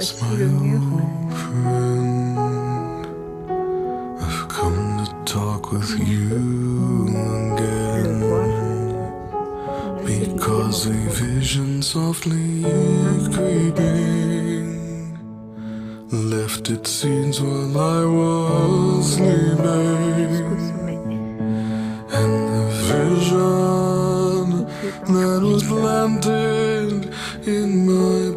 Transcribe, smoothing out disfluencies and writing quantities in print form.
It's my old friend. I've come to talk with you again, because a vision softly creeping left its scenes while I was sleeping, and the vision that was planted in my